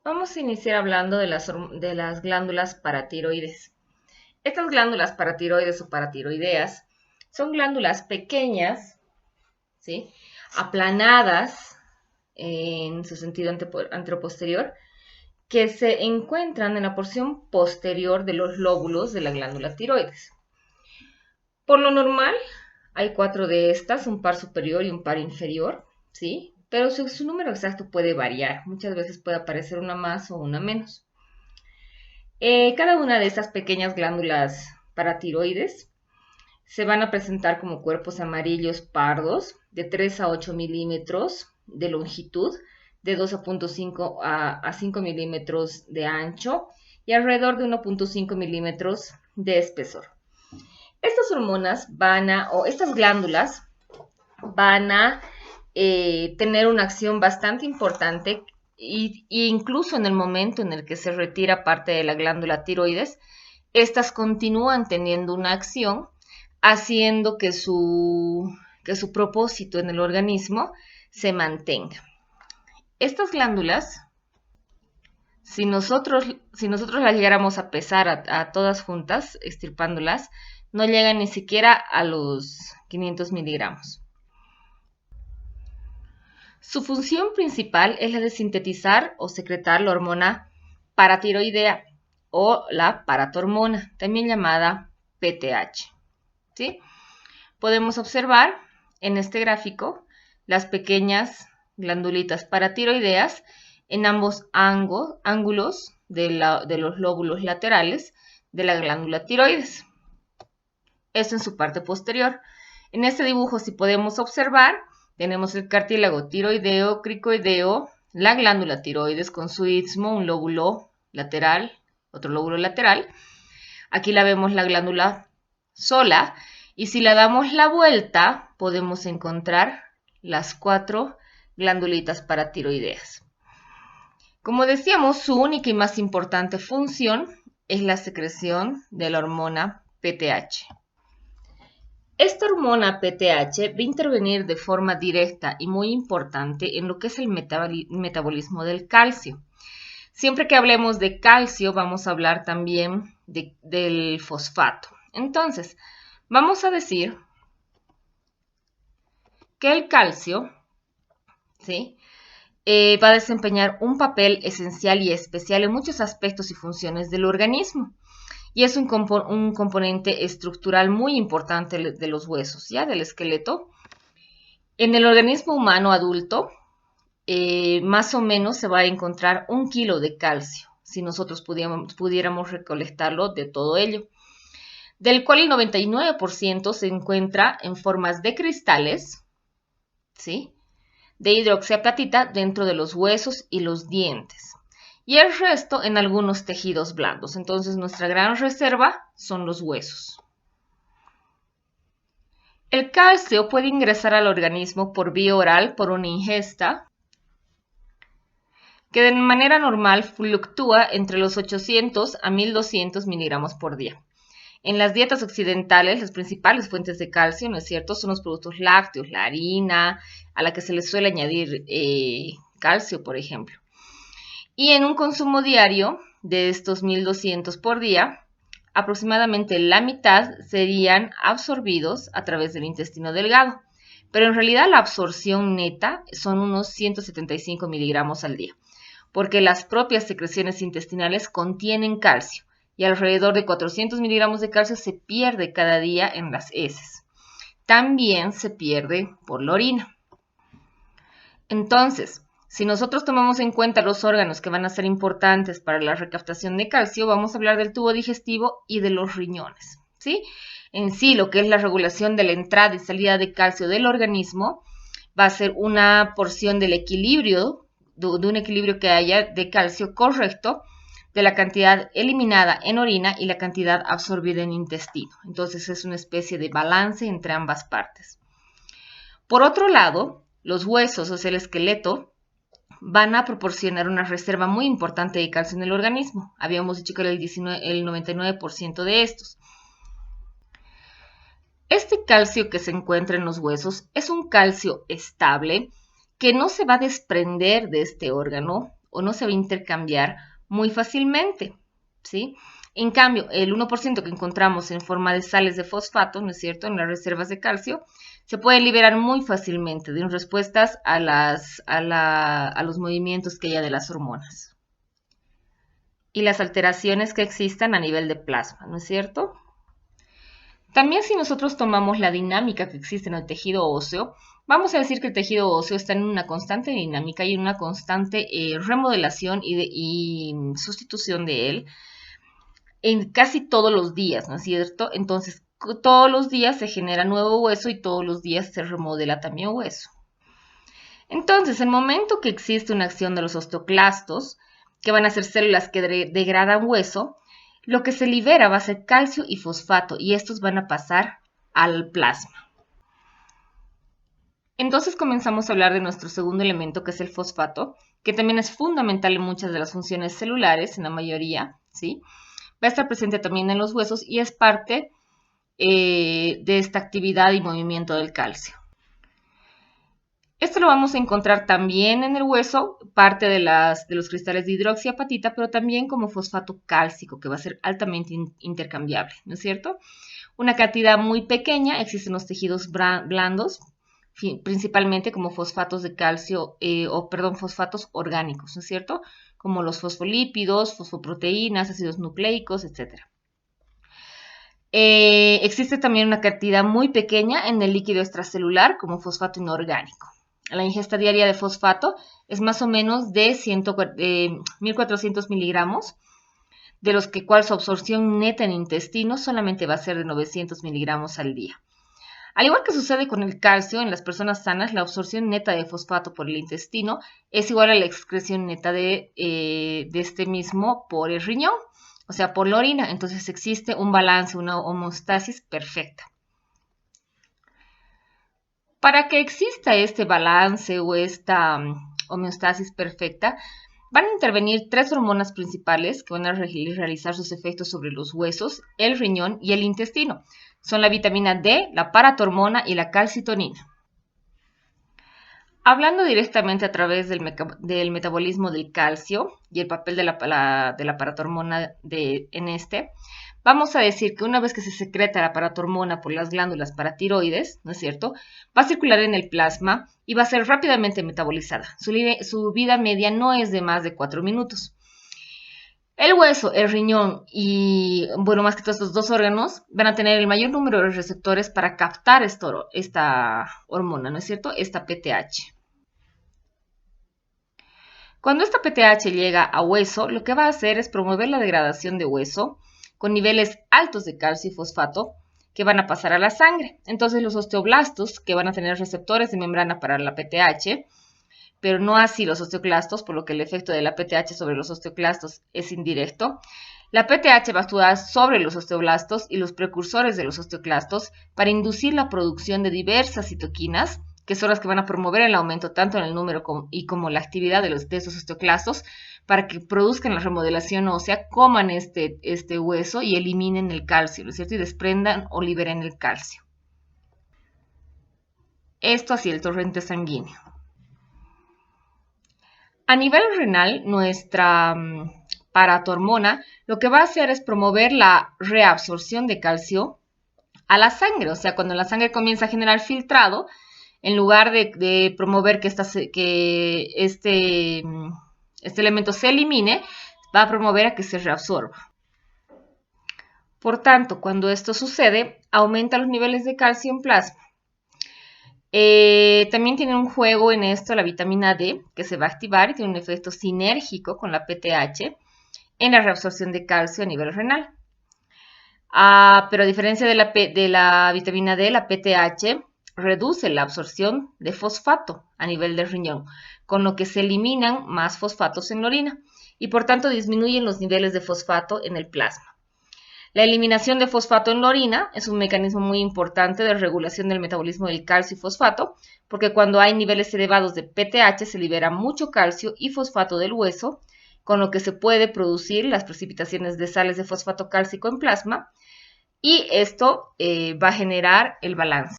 Vamos a iniciar hablando de las glándulas paratiroides. Estas glándulas paratiroides o paratiroideas son glándulas pequeñas, ¿sí? Aplanadas en su sentido anteroposterior, que se encuentran en la porción posterior de los lóbulos de la glándula tiroides. Por lo normal, hay 4 de estas, un par superior y un par inferior, ¿sí? Pero su número exacto puede variar. Muchas veces puede aparecer una más o una menos. Cada una de estas pequeñas glándulas paratiroides se van a presentar como cuerpos amarillos pardos de 3 a 8 milímetros de longitud, de 2,5 a 5 milímetros de ancho y alrededor de 1,5 milímetros de espesor. Estas hormonas o estas glándulas van a tener una acción bastante importante y incluso en el momento en el que se retira parte de la glándula tiroides, estas continúan teniendo una acción haciendo que su propósito en el organismo se mantenga. Estas glándulas, si nosotros las llegáramos a pesar a todas juntas, extirpándolas, no llegan ni siquiera a los 500 miligramos. Su función principal es la de sintetizar o secretar la hormona paratiroidea o la paratormona, también llamada PTH. ¿Sí? Podemos observar en este gráfico las pequeñas glandulitas paratiroideas en ambos ángulos de los lóbulos laterales de la glándula tiroides. Esto en su parte posterior. En este dibujo, si podemos observar, tenemos el cartílago tiroideo, cricoideo, la glándula tiroides con su istmo, un lóbulo lateral, otro lóbulo lateral. Aquí la vemos la glándula sola y si la damos la vuelta podemos encontrar las 4 glandulitas paratiroideas. Como decíamos, su única y más importante función es la secreción de la hormona PTH. Esta hormona PTH va a intervenir de forma directa y muy importante en lo que es el metabolismo del calcio. Siempre que hablemos de calcio, vamos a hablar también del fosfato. Entonces, vamos a decir que el calcio, ¿sí? Va a desempeñar un papel esencial y especial en muchos aspectos y funciones del organismo. Y es un componente estructural muy importante de los huesos, ¿ya? Del esqueleto. En el organismo humano adulto, más o menos se va a encontrar 1 kilo de calcio, si nosotros pudiéramos recolectarlo de todo ello, del cual el 99% se encuentra en formas de cristales, ¿sí? De hidroxiapatita dentro de los huesos y los dientes, y el resto en algunos tejidos blandos. Entonces nuestra gran reserva son los huesos. El calcio puede ingresar al organismo por vía oral por una ingesta que de manera normal fluctúa entre los 800 a 1200 miligramos por día. En las dietas occidentales, las principales fuentes de calcio, ¿no es cierto?, son los productos lácteos, la harina, a la que se le suele añadir calcio, por ejemplo. Y en un consumo diario de estos 1200 por día, aproximadamente la mitad serían absorbidos a través del intestino delgado. Pero en realidad la absorción neta son unos 175 miligramos al día, porque las propias secreciones intestinales contienen calcio y alrededor de 400 miligramos de calcio se pierde cada día en las heces. También se pierde por la orina. Entonces, si nosotros tomamos en cuenta los órganos que van a ser importantes para la recaptación de calcio, vamos a hablar del tubo digestivo y de los riñones, ¿sí? En sí, lo que es la regulación de la entrada y salida de calcio del organismo va a ser una porción del equilibrio, de un equilibrio que haya de calcio correcto, de la cantidad eliminada en orina y la cantidad absorbida en intestino. Entonces es una especie de balance entre ambas partes. Por otro lado, los huesos, o sea, el esqueleto, van a proporcionar una reserva muy importante de calcio en el organismo. Habíamos dicho que era el 99% de estos. Este calcio que se encuentra en los huesos es un calcio estable que no se va a desprender de este órgano o no se va a intercambiar muy fácilmente, ¿sí? En cambio, el 1% que encontramos en forma de sales de fosfato, ¿no es cierto?, en las reservas de calcio, se pueden liberar muy fácilmente de respuestas a los movimientos que haya de las hormonas y las alteraciones que existan a nivel de plasma, ¿no es cierto? También si nosotros tomamos la dinámica que existe en el tejido óseo, vamos a decir que el tejido óseo está en una constante dinámica y en una constante remodelación y sustitución de él en casi todos los días, ¿no es cierto? Entonces, todos los días se genera nuevo hueso y todos los días se remodela también hueso. Entonces, en el momento que existe una acción de los osteoclastos, que van a ser células que degradan hueso, lo que se libera va a ser calcio y fosfato y estos van a pasar al plasma. Entonces comenzamos a hablar de nuestro segundo elemento, que es el fosfato, que también es fundamental en muchas de las funciones celulares, en la mayoría, ¿sí? Va a estar presente también en los huesos y es parte de esta actividad y movimiento del calcio. Esto lo vamos a encontrar también en el hueso, parte de los cristales de hidroxiapatita, pero también como fosfato cálcico, que va a ser altamente intercambiable, ¿no es cierto? Una cantidad muy pequeña existe en los tejidos blandos, principalmente como fosfatos de calcio, fosfatos orgánicos, ¿no es cierto? Como los fosfolípidos, fosfoproteínas, ácidos nucleicos, etc. Existe también una cantidad muy pequeña en el líquido extracelular como fosfato inorgánico. La ingesta diaria de fosfato es más o menos de 1400 miligramos, de los que cual su absorción neta en intestino solamente va a ser de 900 miligramos al día. Al igual que sucede con el calcio, en las personas sanas la absorción neta de fosfato por el intestino es igual a la excreción neta de este mismo por el riñón, o sea, por la orina. Entonces existe un balance, una homeostasis perfecta. Para que exista este balance o esta homeostasis perfecta, van a intervenir tres hormonas principales que van a realizar sus efectos sobre los huesos, el riñón y el intestino. Son la vitamina D, la paratormona y la calcitonina. Hablando directamente a través del metabolismo del calcio y el papel de la paratormona en este, vamos a decir que una vez que se secreta la paratormona por las glándulas paratiroides, ¿no es cierto?, va a circular en el plasma y va a ser rápidamente metabolizada. Su vida media no es de más de 4 minutos. El hueso, el riñón y, bueno, más que todos estos dos órganos van a tener el mayor número de receptores para captar esta hormona, ¿no es cierto?, esta PTH. Cuando esta PTH llega a hueso, lo que va a hacer es promover la degradación de hueso con niveles altos de calcio y fosfato que van a pasar a la sangre. Entonces los osteoblastos, que van a tener receptores de membrana para la PTH, pero no así los osteoclastos, por lo que el efecto de la PTH sobre los osteoclastos es indirecto. La PTH va a actuar sobre los osteoblastos y los precursores de los osteoclastos para inducir la producción de diversas citoquinas, que son las que van a promover el aumento tanto en el número como la actividad de esos osteoclastos, para que produzcan la remodelación ósea, coman este hueso y eliminen el calcio, ¿no es cierto? Y desprendan o liberen el calcio. Esto hacia el torrente sanguíneo. A nivel renal, nuestra paratormona lo que va a hacer es promover la reabsorción de calcio a la sangre. O sea, cuando la sangre comienza a generar filtrado, en lugar de promover que este elemento se elimine, va a promover a que se reabsorba. Por tanto, cuando esto sucede, aumenta los niveles de calcio en plasma. También tiene un juego en esto la vitamina D, que se va a activar y tiene un efecto sinérgico con la PTH en la reabsorción de calcio a nivel renal. Pero a diferencia de la vitamina D, la PTH reduce la absorción de fosfato a nivel del riñón, con lo que se eliminan más fosfatos en la orina y por tanto disminuyen los niveles de fosfato en el plasma. La eliminación de fosfato en la orina es un mecanismo muy importante de regulación del metabolismo del calcio y fosfato, porque cuando hay niveles elevados de PTH se libera mucho calcio y fosfato del hueso, con lo que se puede producir las precipitaciones de sales de fosfato cálcico en plasma, y esto va a generar el balance.